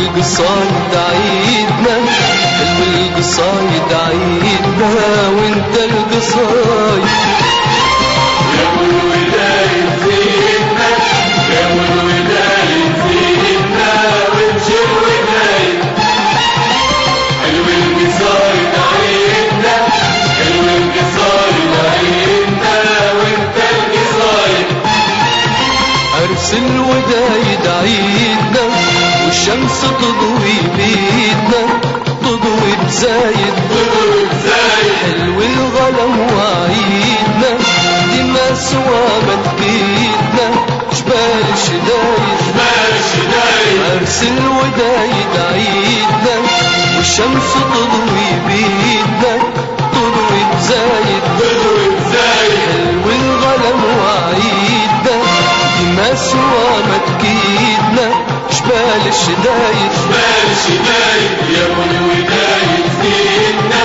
القصايد عيدنا، حلو القصايد عيدنا وانت القصايد. يا ابو الودايد زيدنا، يا ابو الودايد زيدنا وامشي الودايد. حلو القصايد عيدنا، حلو القصايد عيدنا وانت القصايد. عرس الودايد عيدنا والشمس تضوي بيدنا، تضوي بزايد تضوي بزايد. حلو الغلا وعيدنا دي ما سوا ما تفيدنا، جبال الشدايد جبال الشدايد. عرس الودايد عيدنا والشمس تضوي بيدنا، تضوي بزايد تضوي بزايد. حلو الغلا وعيدنا دي ما سوا ما تكيدنا، جبال الشدايد جبال الشدايد. يا ابو الودايد زيدنا،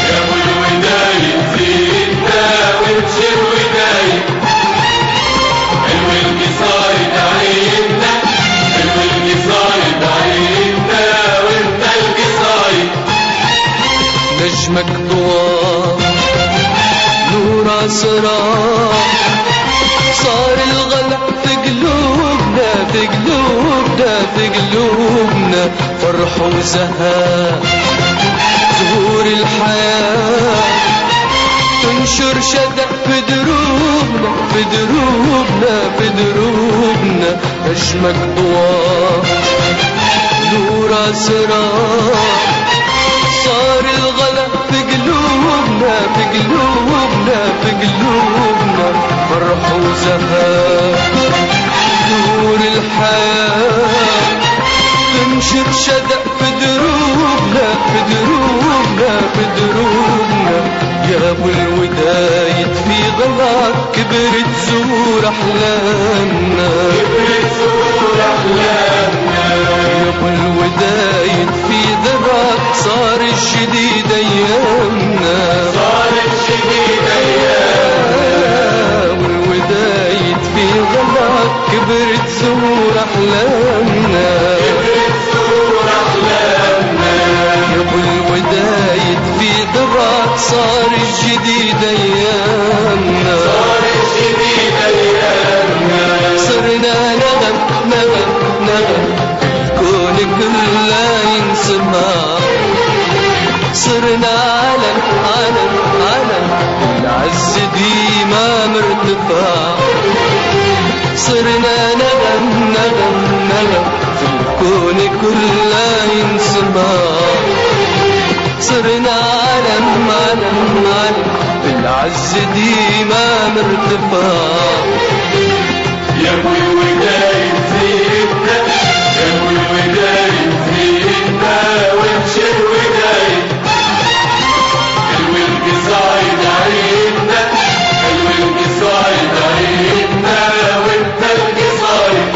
يا ابو الودايد زيدنا وامشي الودايد. حلو القصايد عيدنا، حلو القصايد عيدنا وانت القصايد. نجمك ضواء نور اسرار، صار الغلا في قلوبنا، في قلوبنا، في قلوبنا فرح وزهاء. زهور الحياة تنشر شدة في دروبنا، في دروبنا، في دروبنا. نجمك ضواء نور اسرار، صار الغلا في قلوبنا، في قلوبنا، في قلوبنا فرح وزهاء. نور الحياة تنشر شدة في دروبنا، في دروبنا، في دروبنا. يا ابو الودايد في غلاك كبرت زور احلامنا، كبرت زور احلامنا. يا ابو الودايد في ذراك صار الجديد ايامنا، صار الجديد ايامنا. والودايد في غلاك كبرت زور احلامنا، كبرت زور احلامنا. يا ابو الودايد في ذراك صار الجديد ايامنا، صار الجديد ايامنا. صرنا نغم نغم نغم الكون كله ينسمع، صرنا علم علم علم العز ديما مرتفع. صرنا نغم نغم نغم في الكون كله ينسمع، صرنا علم علم علم العز ديما مرتفع. يا ابو الودايد زيدنا، يا ابو الودايد زيدنا وامشي الودايد. حلو القصايد عيدنا، حلو القصايد عيدنا وانت القصايد.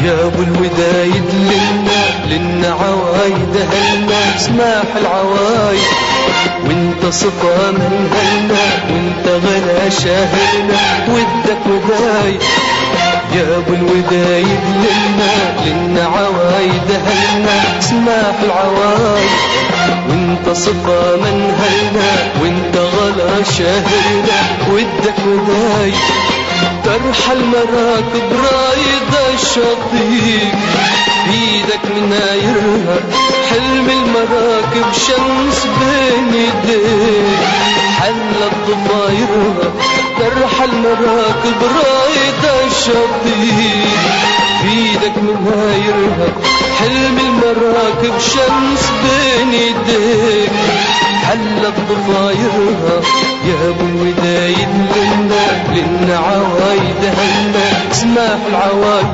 يا ابو الودايد لنا عوايد هلنا، سماح العوايد وانت صفا منهلنا وانت غلا شاهرنا ودك ودايد يا ابو الودايد لنا عوايد هلنا سماح العوايد وانت صفا منهلنا وانت غلا شاهرنا ودك ودايد ترحل مراكب رايدة الشطيق بيدك منايرها حلم المراكب شمس بين يديك حلت ضفايرها ترحل مراكب رايدة الشطيق بيدك منايرها حلم المراكب شمس بين يديك حلت ضفايرها يا ابو الودايد لنا عوايد هلنا سماح العوايد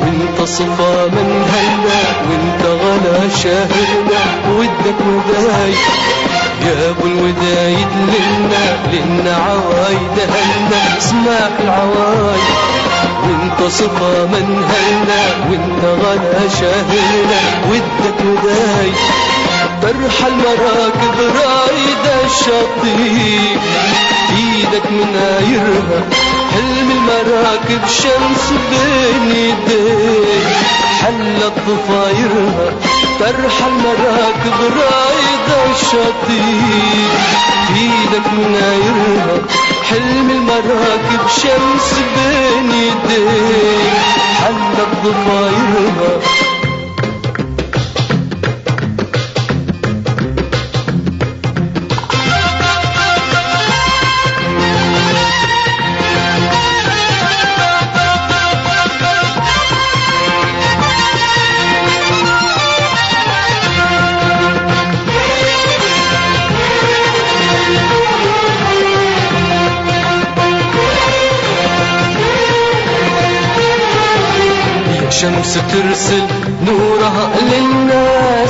وانت صفا من هلنا وانت غلا شاهرنا ودك ودايد يا ابو الودايد لنا عوايد هلنا سماح العوايد وانت صفا من هلنا وانت غلا شاهرنا ودك ودايد ترحل مراكب رايدة الشطيق ايدك منايرها حلم المراكب شمس بين يديك حلت ضفايرها ترحل مراكب رايدة الشطيق ايدك منايرها حلم المراكب شمس بين يديك حلت ضفايرها شمس ترسل نورها للناس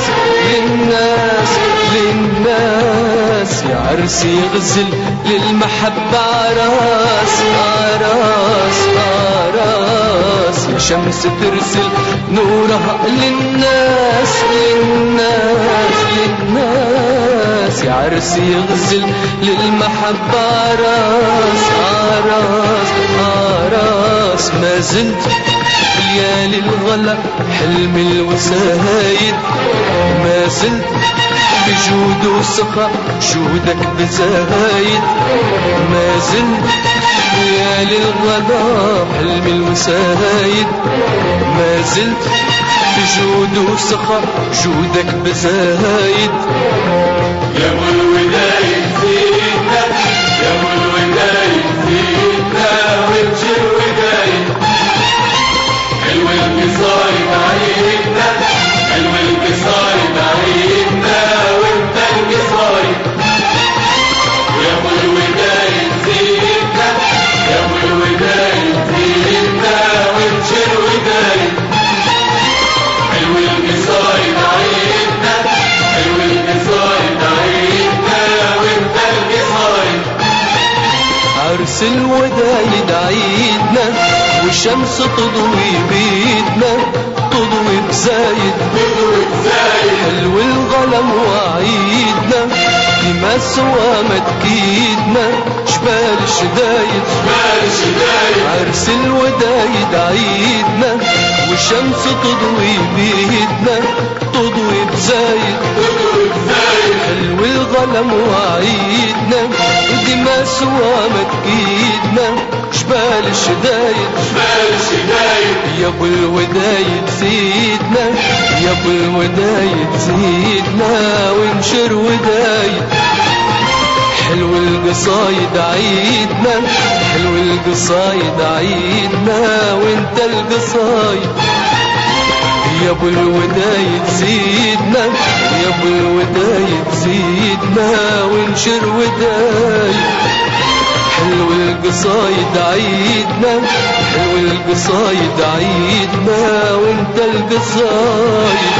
للناس للناس يا عرس يغزل للمحبة عراس عراس عراس يا شمس ترسل نورها للناس للناس للناس يا عرس يغزل للمحبة عراس عراس عراس ما زلت ليالي الغلا حلم الوسايد ما زلت بجود وسخا جودك بزايد ما زلت ليالي الغلا حلم الوسايد ما زلت بجود وسخا جودك بزايد يا ابو الودايد زيدنا يا ابو الودايد زيدنا وابشر ودايد حلو القصايد عيدنا حلو القصايد عيدنا وانت القصايد يا ابو الودايد زيدنا يا ابو الودايد زيدنا وابشر ودايد حلو القصايد عيدنا حلو القصايد عيدنا وانت القصايد عرس الودايد عيدنا والشمس تضوي بيدنا تضوي بزايد حلو الغلم وعيدنا بما سوى ما تكيدنا جبال الشدايد عرس الودايد عيدنا والشمس تضوي بيدنا تضوي بزايد حلو الغلم وعيدنا بما سوى ما تكيدنا جبال الشدايد يا ابو الودايد زيدنا يا ابو الودايد زيدنا وانشر ودايد حلو القصايد عيدنا حلو القصايد عيدنا وانت القصايد يا ابو الودايد زيدنا يا ابو الودايد زيدنا وانشر ودايد حلو القصايد عيدنا حلو القصايد عيدنا وانت القصايد